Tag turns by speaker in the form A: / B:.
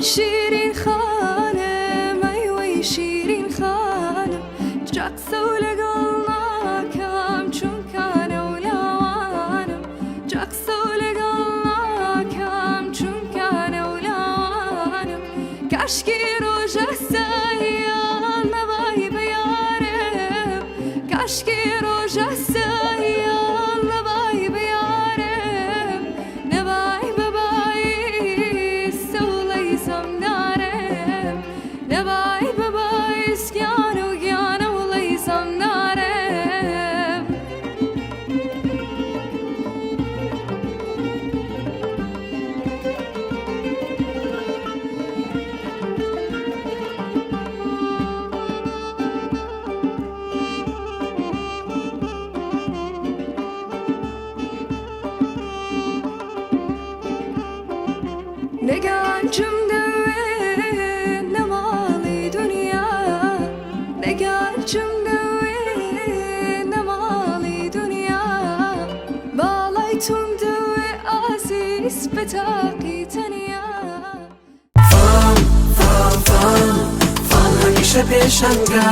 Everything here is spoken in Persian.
A: شیرین خانم ای وی شیرین خانم جاکسە و لەگەڵ ناکەم چونکە نەولاوانم جاکسە و لەگەڵ ناکەم چونکە نەولاوانم کاشکی ڕۆژە ساییان نەبای بە یارم کاشکی ڕۆژە ساییان نەبای بە یارم نەبای بەبایی سەوڵەی زەمنارم نەبای بەبای سکیان و گیانە وڵەی زەمنارم نەگانجم دەوێ نەماڵی دونیا نەگانجم دەوێ نەماڵی دونیا باڵای تۆم دەوێ ئازیز بە تاقی تەنیا
B: فام هەمیشە پێشەنگە